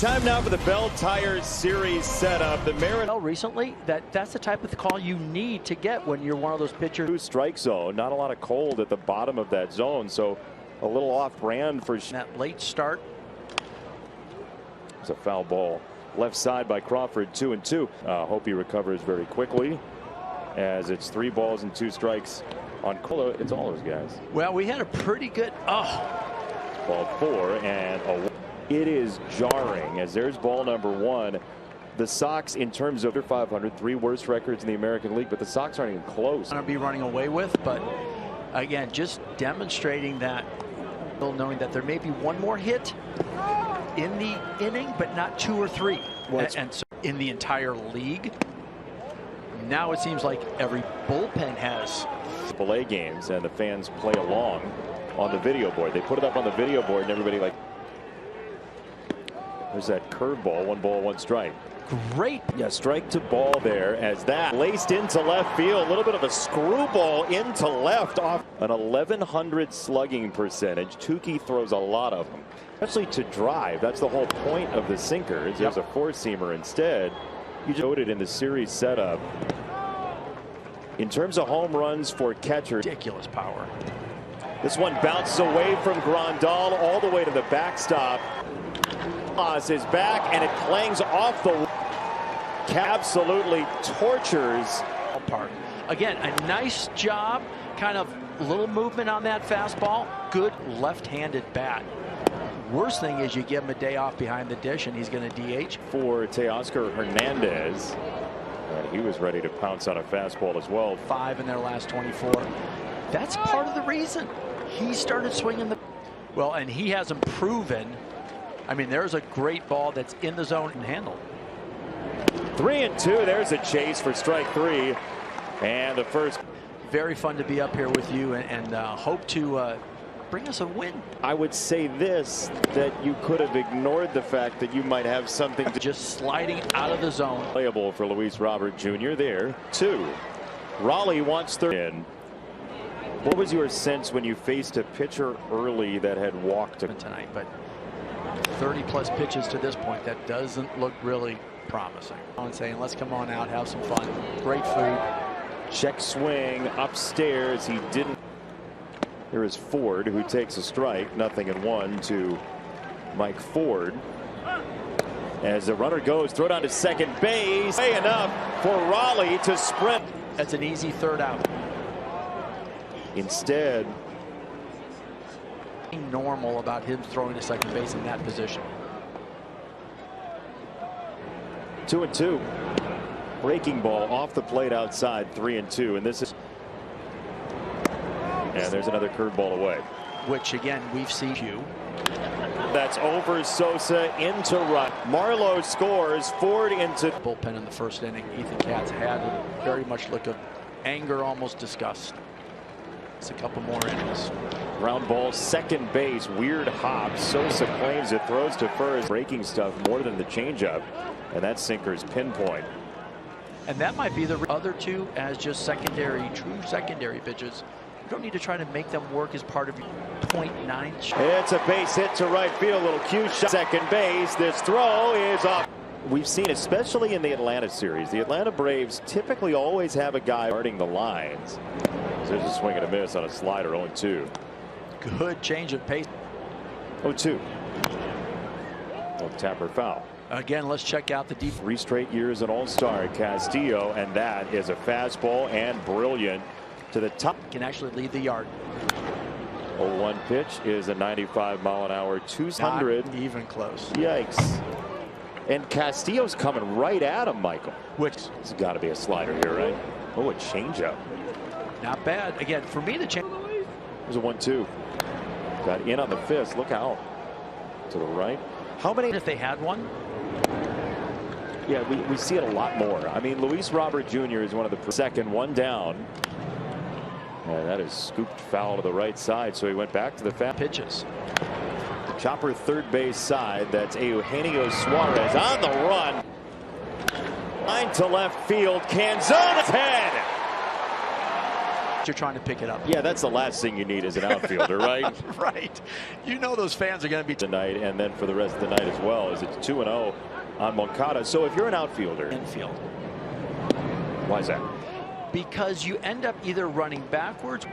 Time now for the Bell Tire Series setup. The Mariners recently, that's the type of call you need to get when you're one of those pitchers. Strike zone, not a lot of cold at the bottom of that zone, so a little off-brand for that late start. It's a foul ball left side by Crawford, 2-2. Hope he recovers very quickly, as it's 3 balls and 2 strikes on Colo. It's all those guys. Well, we had a pretty good Ball 4 and a. It is jarring, as there's ball number 1. The Sox, in terms of their 500, 3 worst records in the American League, but the Sox aren't even close. Going to be running away with, but again, just demonstrating that, knowing that there may be one more hit in the inning, but not 2 or 3. And so in the entire league, now it seems like every bullpen has. Play games, and the fans play along on the video board. They put it up on the video board, and everybody like. There's that curveball, 1 ball, 1 strike. Great. Yeah, strike to ball there, as that laced into left field. A little bit of a screwball into left off an 1100 slugging percentage. Tukey throws a lot of them, especially to drive. That's the whole point of the sinkers. There's a 4-seamer instead. You just noted in the series setup. In terms of home runs for catchers, ridiculous power. This one bounces away from Grandal all the way to the backstop. Is back, and it clangs off the. Absolutely tortures. Park. Again, a nice job, kind of little movement on that fastball. Good left-handed bat. Worst thing is you give him a day off behind the dish, and he's going to DH. For Teoscar Hernandez, and he was ready to pounce on a fastball as well. 5 in their last 24. That's part of the reason he started swinging the. Well, and he hasn't proven. I mean, there's a great ball that's in the zone and handled. 3-2. There's a chase for strike 3, and the first. Very fun to be up here with you, and hope to bring us a win. I would say this, that you could have ignored the fact that you might have something to. Just sliding out of the zone. Playable for Luis Robert Jr. there. 2. Raleigh wants 3 in. What was your sense when you faced a pitcher early that had walked tonight? But 30+ pitches to this point, that doesn't look really promising. I'm saying, let's come on out, have some fun. Great food. Check swing upstairs. He didn't. There is Ford, who takes a strike. 0-1 to Mike Ford. As the runner goes, throw down to second base. Way enough for Raleigh to sprint. That's an easy 3rd out. Instead, normal about him throwing to second base in that position. 2-2. Breaking ball off the plate outside. 3-2, and this is. And there's another curveball away. Which again we've seen you. That's over Sosa into right. Marlowe scores. Ford into bullpen in the 1st inning. Ethan Katz had a very much look of anger, almost disgust. It's a couple more innings. Ground ball, second base, weird hop. Sosa claims it, throws to first. Breaking stuff more than the changeup, and that sinker's pinpoint. And that might be the other 2 as just secondary, true secondary pitches. You don't need to try to make them work as part of your .9. It's a base hit to right field, little cue shot. Second base, this throw is off. We've seen, especially in the Atlanta series, the Atlanta Braves typically always have a guy guarding the lines. So there's a swing and a miss on a slider, 0-2. Good change of pace. 0-2. Tapper foul. Again, let's check out the deep. 3 straight years an all-star, Castillo, and that is a fastball and brilliant to the top. Can actually leave the yard. 0-1 pitch is a 95-mile-an-hour 200. Not even close. Yikes. And Castillo's coming right at him, Michael. Which has got to be a slider here, right? Oh, a changeup. Not bad. Again, for me, the change. There's a 1-2. Got in on the fist. Look out. To the right. How many? If they had one? Yeah, we see it a lot more. I mean, Luis Robert Jr. is one of the second, 1 down. And that is scooped foul to the right side, so he went back to the pitches. Chopper 3rd base side. That's Eugenio Suarez on the run. Line to left field. Canzone's head. You're trying to pick it up. Yeah, that's the last thing you need as an outfielder, right? Right. You know those fans are going to be tonight, and then for the rest of the night as well, as it's 2-0 on Moncada. So if you're an outfielder, infield. Why is that? Because you end up either running backwards.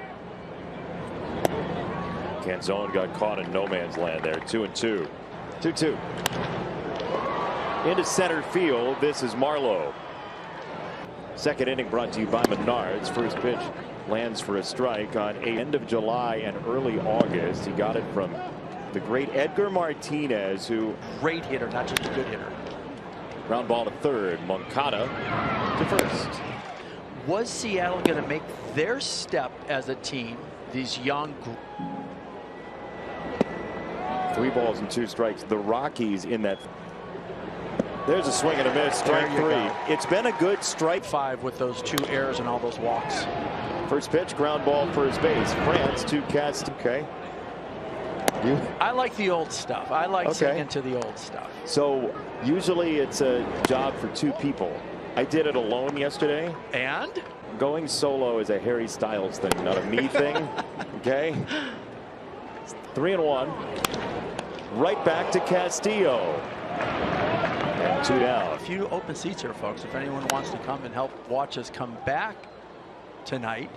Canzone got caught in no man's land there. 2-2. 2-2. Into center field. This is Marlowe. Second inning brought to you by Menards. First pitch lands for a strike on end of July and early August. He got it from the great Edgar Martinez, who great hitter, not just a good hitter. Ground ball to third. Moncada to first. Was Seattle going to make their step as a team? These young. 3 balls and 2 strikes. The Rockies in that. There's a swing and a miss. Strike 3. It's been a good strike. 5 with those 2 errors and all those walks. First pitch, ground ball first base. France to Cast. Okay. I like the old stuff. I like getting into the old stuff. So usually it's a job for 2 people. I did it alone yesterday. And going solo is a Harry Styles thing, not a me thing. Okay. 3-1. Right back to Castillo. And 2 down. A few open seats here, folks. If anyone wants to come and help watch us come back tonight,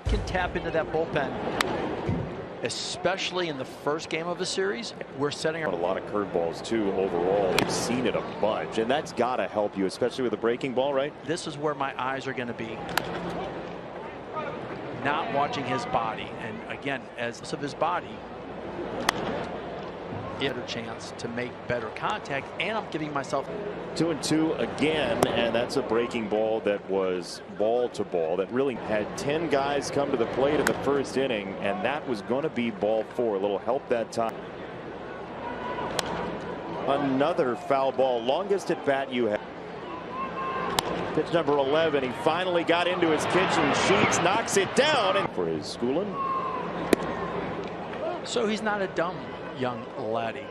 can tap into that bullpen, especially in the first game of the series. We're setting a lot of curveballs too overall. They've seen it a bunch, and that's got to help you, especially with the breaking ball, right? This is where my eyes are going to be. Not watching his body, and again, as of his body, better chance to make better contact, and I'm giving myself 2-2 again, and that's a breaking ball that was ball to ball that really had 10 guys come to the plate in the first inning, and that was going to be ball 4. A little help that time. Another foul ball, longest at bat you have. Pitch number 11. He finally got into his kitchen. Sheets knocks it down, and for his schooling. So he's not a dumb young laddie.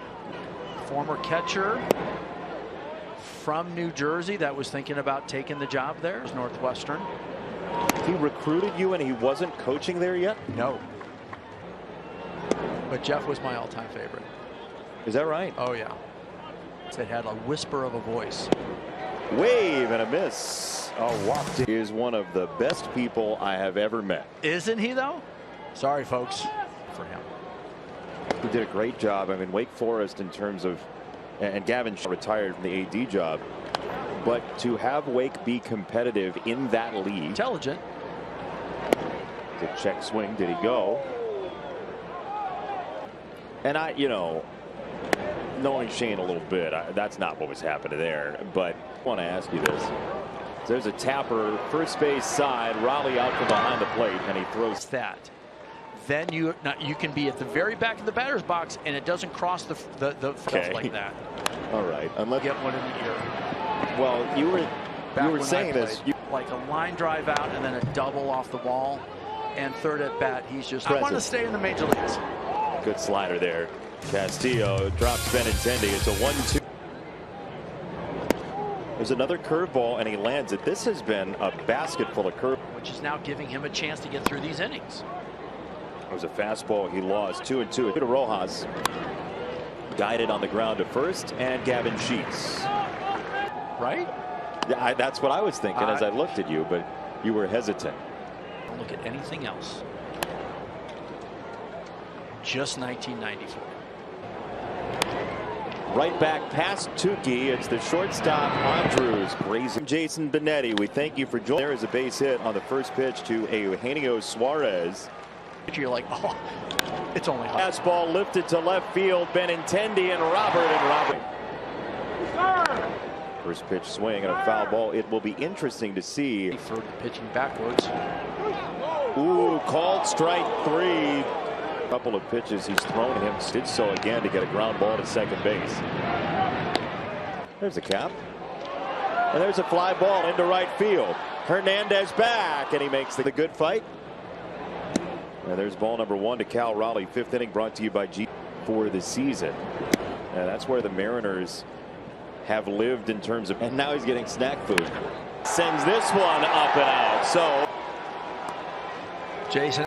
Former catcher from New Jersey that was thinking about taking the job there. Northwestern. He recruited you and he wasn't coaching there yet? No. But Jeff was my all-time favorite. Is that right? Oh yeah. It had a whisper of a voice. Wave and a miss. A walk. He is one of the best people I have ever met. Isn't he though? Sorry folks for him. He did a great job. I mean, Wake Forest in terms of, and Gavin retired from the AD job, but to have Wake be competitive in that league. Intelligent. The check swing. Did he go? And knowing Shane a little bit, that's not what was happening there. But I want to ask you this. There's a tapper, first base side, Raleigh out from behind the plate, and he throws that. Then you can be at the very back of the batter's box, and it doesn't cross the field like that. All right, unless get one in the ear. Well, you were saying this. Like a line drive out and then a double off the wall, and third at bat, he's just. I want to stay in the major leagues. Good slider there. Castillo drops Benintendi. It's a 1-2. There's another curveball, and he lands it. This has been a basket full of curve, which is now giving him a chance to get through these innings. It was a fastball. He lost 2-2. To Rojas. Guided on the ground to first, and Gavin Sheets. Right? Yeah, that's what I was thinking as I looked at you, but you were hesitant. Don't look at anything else. Just 1994. Right back past Tukey. It's the shortstop Andrews grazing Jason Benetti. We thank you for joining. There is a base hit on the first pitch to Eugenio Suarez. You're like, oh, it's only hot. Fastball lifted to left field. Benintendi and Robert. First pitch swing and a foul ball. It will be interesting to see. For pitching backwards. Ooh, called strike 3. Couple of pitches he's thrown him. Did so again to get a ground ball to second base. There's a cap. And there's a fly ball into right field. Hernandez back, and he makes the good fight. And there's ball number 1 to Cal Raleigh. 5th inning brought to you by G for the season. And that's where the Mariners have lived in terms of. And now he's getting snack food. Sends this one up and out. So Jason.